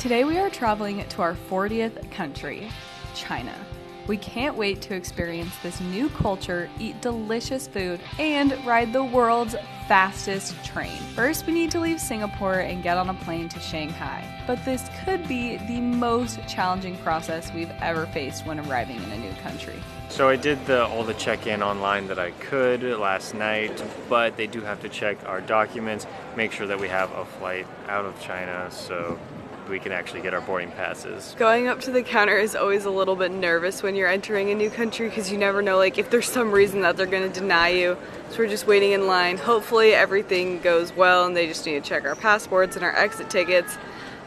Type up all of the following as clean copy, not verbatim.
Today we are traveling to our 40th country, China. We can't wait to experience this new culture, eat delicious food, and ride the world's fastest train. First, we need to leave Singapore and get on a plane to Shanghai. But this could be the most challenging process we've ever faced when arriving in a new country. So I did all the check-in online that I could last night, but they do have to check our documents, make sure that we have a flight out of China so we can actually get our boarding passes. Going up to the counter is always a little bit nervous when you're entering a new country because you never know if there's some reason that they're going to deny you. So we're just waiting in line. Hopefully everything goes well and they just need to check our passports and our exit tickets.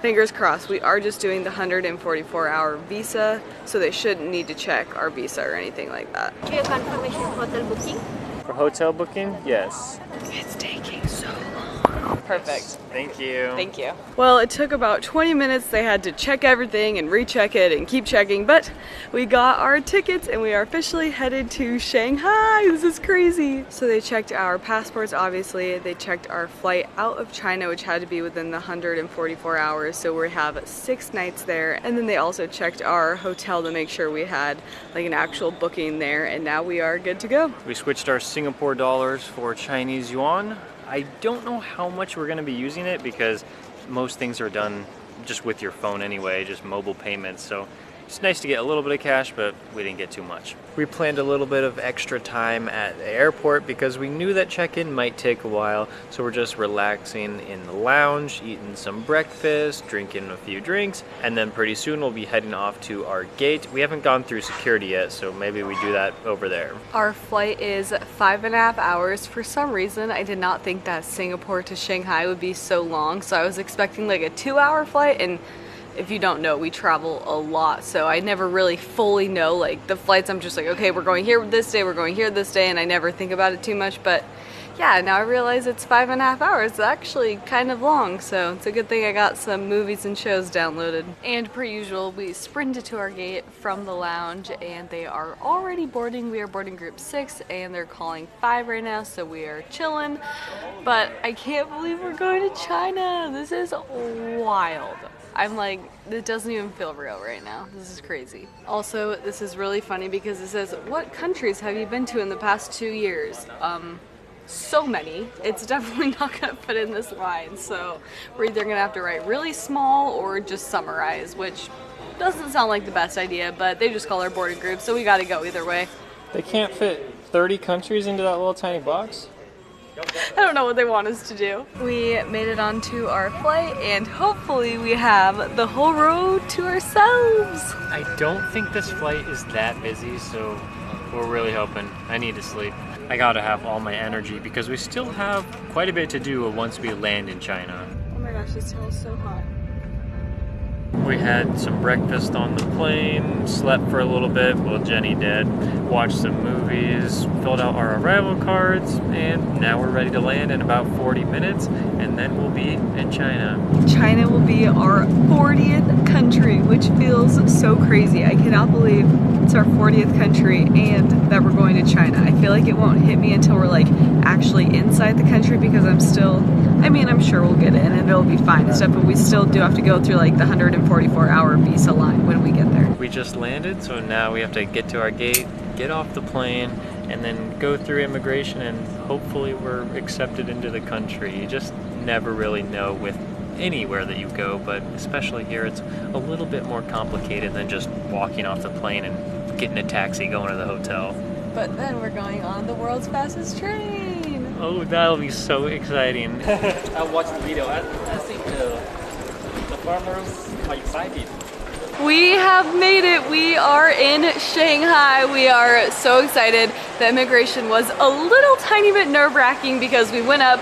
Fingers crossed. We are just doing the 144-hour visa, so they shouldn't need to check our visa or anything like that. Do you confirmation hotel booking? For hotel booking? Yes. It's taking so long. Perfect. Thank you. Thank you. Well, it took about 20 minutes. They had to check everything and recheck it and keep checking, but we got our tickets and we are officially headed to Shanghai. This is crazy. So they checked our passports, obviously. They checked our flight out of China, which had to be within the 144 hours. So we have 6 nights there. And then they also checked our hotel to make sure we had an actual booking there. And now we are good to go. We switched our Singapore dollars for Chinese yuan. I don't know how much we're going to be using it because most things are done just with your phone anyway, just mobile payments. So it's nice to get a little bit of cash, but we didn't get too much. We planned a little bit of extra time at the airport because we knew that check-in might take a while. So we're just relaxing in the lounge, eating some breakfast, drinking a few drinks, and then pretty soon we'll be heading off to our gate. We haven't gone through security yet, so maybe we do that over there. Our flight is 5.5 hours. For some reason, I did not think that Singapore to Shanghai would be so long, so I was expecting a 2-hour flight, and if you don't know, we travel a lot, so I never really fully know the flights. I'm just okay, we're going here this day, we're going here this day, and I never think about it too much. But yeah, now I realize it's 5.5 hours. It's actually kind of long, so it's a good thing I got some movies and shows downloaded. And per usual, we sprinted to our gate from the lounge and they are already boarding. We are boarding group 6 and they're calling 5 right now, so we are chilling. But I can't believe we're going to China. This is wild. I'm it doesn't even feel real right now. This is crazy. Also, this is really funny because it says, what countries have you been to in the past 2 years? So many. It's definitely not gonna fit in this line, so we're either gonna have to write really small or just summarize, which doesn't sound like the best idea, but they just call our boarding group, so we gotta go either way. They can't fit 30 countries into that little tiny box? I don't know what they want us to do. We made it onto our flight and hopefully we have the whole road to ourselves. I don't think this flight is that busy, so we're really hoping. I need to sleep. I gotta have all my energy because we still have quite a bit to do once we land in China. Oh my gosh, this tail is so hot. We had some breakfast on the plane, slept for a little bit, well Jenny did, watched some movies, filled out our arrival cards, and now we're ready to land in about 40 minutes, and then we'll be in China. China will be our 40th country, which feels so crazy. I cannot believe it's our 40th country and that we're going to China. I feel like it won't hit me until we're actually inside the country because I'm sure we'll get in and it'll be fine and stuff, but we still do have to go through the 144-hour visa line when we get there. We just landed, so now we have to get to our gate, get off the plane, and then go through immigration, and hopefully we're accepted into the country. You just never really know with anywhere that you go, but especially here it's a little bit more complicated than just walking off the plane and getting a taxi going to the hotel. But then we're going on the world's fastest train. Oh, that'll be so exciting. I watched the video. I think the farmers are excited. We have made it. We are in Shanghai. We are so excited. The immigration was a little tiny bit nerve-wracking because we went up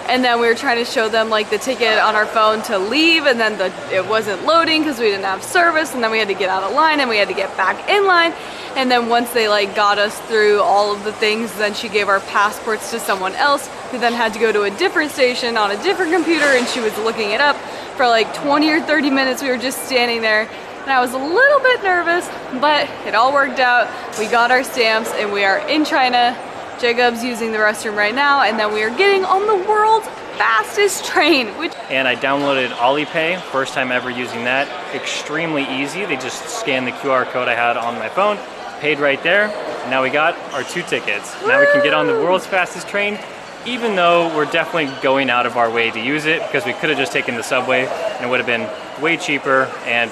and then we were trying to show them the ticket on our phone to leave, and then it wasn't loading because we didn't have service, and then we had to get out of line and we had to get back in line. And then once they got us through all of the things, then she gave our passports to someone else who then had to go to a different station on a different computer, and she was looking it up for 20 or 30 minutes. We were just standing there and I was a little bit nervous, but it all worked out. We got our stamps and we are in China. Jacob's using the restroom right now, and then we are getting on the world's fastest train, And I downloaded Alipay, first time ever using that. Extremely easy. They just scanned the QR code I had on my phone, paid right there. And now we got our 2 tickets. Now we can get on the world's fastest train, even though we're definitely going out of our way to use it, because we could have just taken the subway and it would have been way cheaper and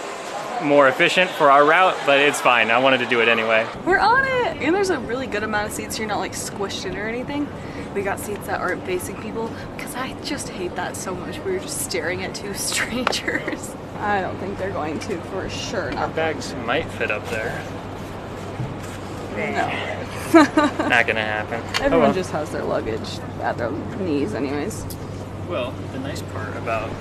more efficient for our route, but it's fine. I wanted to do it anyway. We're on it! And there's a really good amount of seats. You're not like squished in or anything. We got seats that aren't facing people, because I just hate that so much. We were just staring at 2 strangers. I don't think they're going to, for sure. Our bags might fit up there. No. Not gonna happen. Everyone just has their luggage at their knees anyways. Well, the nice part about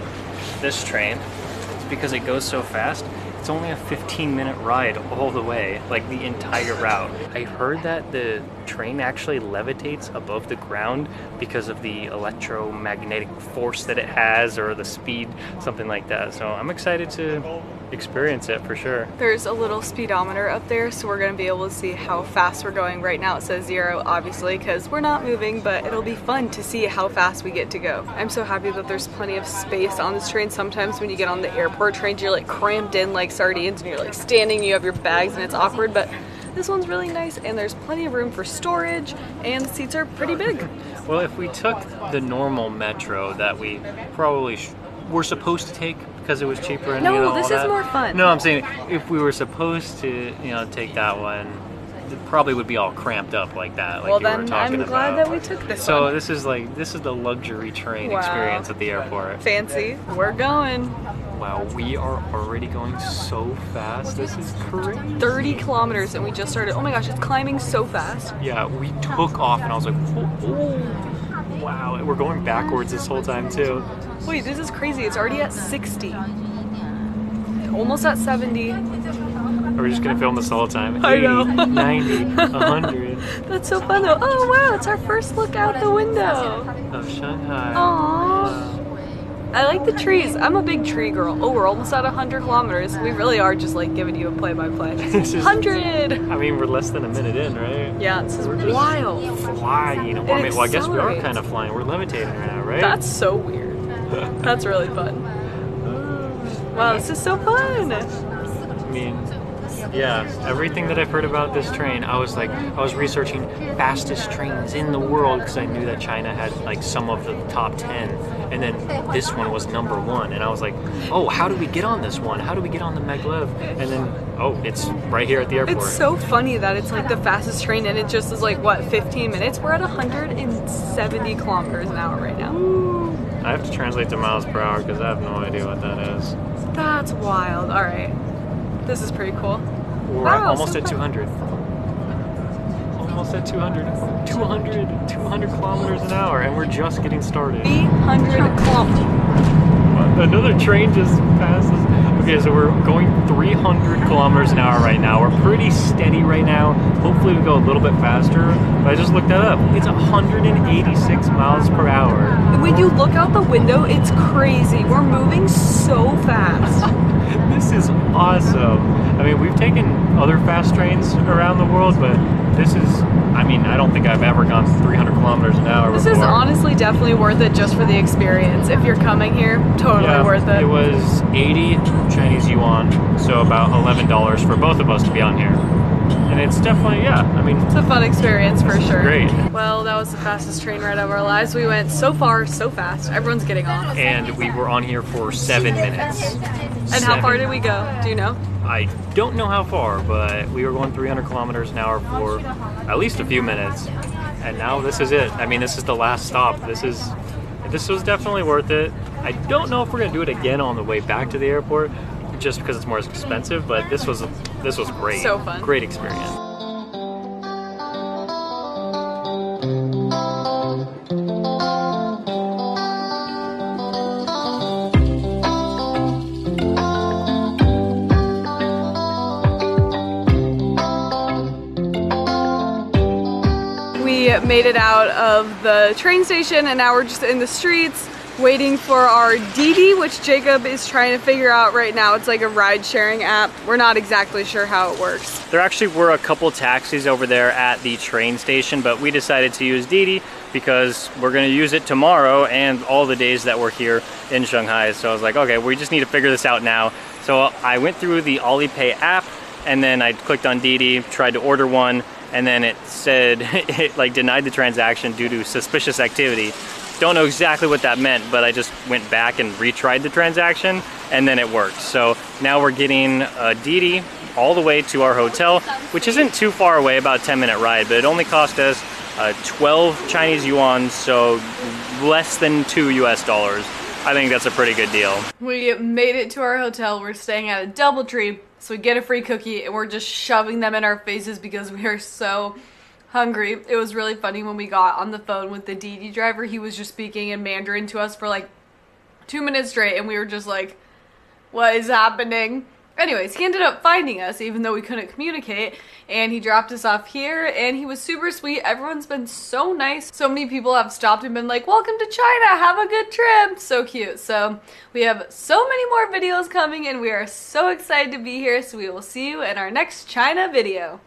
this train is because it goes so fast, it's only a 15-minute ride all the way, like the entire route. I heard that the train actually levitates above the ground because of the electromagnetic force that it has, or the speed, something like that. So I'm excited to experience it for sure. There's a little speedometer up there, so we're gonna be able to see how fast we're going. Right now it says 0, obviously, because we're not moving, but it'll be fun to see how fast we get to go. I'm so happy that there's plenty of space on this train. Sometimes when you get on the airport trains, you're like crammed in like sardines and you're like standing, you have your bags and it's awkward, but this one's really nice and there's plenty of room for storage and the seats are pretty big. Well, if we took the normal metro that we probably were supposed to take because it was cheaper and No, all this that. is more fun. No, I'm saying if we were supposed to, take that one, it probably would be all cramped up like that, like well, you were then talking I'm glad about. that we took this So one. this is the luxury train Wow. experience at the airport. Fancy. We're going. Wow, we are already going so fast. This is crazy. 30 kilometers and we just started. Oh my gosh, it's climbing so fast. Yeah, we took off and I was like, oh, wow. And we're going backwards this whole time too. Wait, this is crazy. It's already at 60. Almost at 70. Are we just gonna film this all the time? I 80, know. 90, 100. That's so fun though. Oh wow, it's our first look out the window. Of Shanghai. Aww. I like the trees. I'm a big tree girl. Oh, we're almost at 100 kilometers. We really are just like giving you a play-by-play. This is- 100! I mean, we're less than a minute in, right? Yeah, this is We're just wild. flying. Well, I guess we are accelerates. kind of flying. We're levitating right now, right? That's so weird. That's really fun. Wow, this is so fun. I mean, yeah, everything that I've heard about this train, I was researching fastest trains in the world because I knew that China had like some of the top 10, and then this one was #1, and I was like, oh, how do we get on this one? How do we get on the maglev? And then, oh, it's right here at the airport. It's so funny that it's like the fastest train and it just is like, what, 15 minutes? We're at 170 kilometers an hour right now. I have to translate to miles per hour because I have no idea what that is. That's wild. All right. This is pretty cool. We're Wow, almost so at fun. 200. Almost at 200. 200 kilometers an hour, and we're just getting started. 300 kilometers. Another train just passed us. Okay, so we're going 300 kilometers an hour right now. We're pretty steady right now. Hopefully we go a little bit faster, but I just looked that up. It's 186 miles per hour. When you look out the window, it's crazy. We're moving so fast. This is awesome. I mean, we've taken other fast trains around the world, but this is, I mean, I don't think I've ever gone 300 kilometers an hour This before. is honestly definitely worth it just for the experience. If you're coming here, totally worth it. It was 80 Chinese yuan, so about $11 for both of us to be on here. And it's definitely, yeah, I mean, It's a fun experience for sure. great. Well, that was the fastest train ride of our lives. We went so far, so fast. Everyone's getting off. And we were on here for 7 minutes. And how far did we go? Do you know? I don't know how far, but we were going 300 kilometers an hour for at least a few minutes. And now this is it. I mean, this is the last stop. This was definitely worth it. I don't know if we're gonna do it again on the way back to the airport, just because it's more expensive, but this was great. So fun. Great experience. We made it out of the train station and now we're just in the streets waiting for our Didi, which Jacob is trying to figure out right now. It's like a ride sharing app. We're not exactly sure how it works. There actually were a couple taxis over there at the train station, but we decided to use Didi because we're gonna use it tomorrow and all the days that we're here in Shanghai. So I was like, okay, we just need to figure this out now. So I went through the Alipay app, and then I clicked on Didi, tried to order one, and then it said it like denied the transaction due to suspicious activity. Don't know exactly what that meant, but I just went back and retried the transaction, and then it worked. So now we're getting a Didi all the way to our hotel, which isn't too far away, about a 10-minute ride, but it only cost us 12 Chinese yuan, so less than $2 US. I think that's a pretty good deal. We made it to our hotel. We're staying at a DoubleTree, so we get a free cookie, and we're just shoving them in our faces because we are so hungry. It was really funny when we got on the phone with the Didi driver. He was just speaking in Mandarin to us for like 2 minutes straight, and we were just like, what is happening? Anyways, he ended up finding us even though we couldn't communicate, and he dropped us off here, and he was super sweet. Everyone's been so nice. So many people have stopped and been like, welcome to China, have a good trip. So cute. So we have so many more videos coming, and we are so excited to be here. So we will see you in our next China video.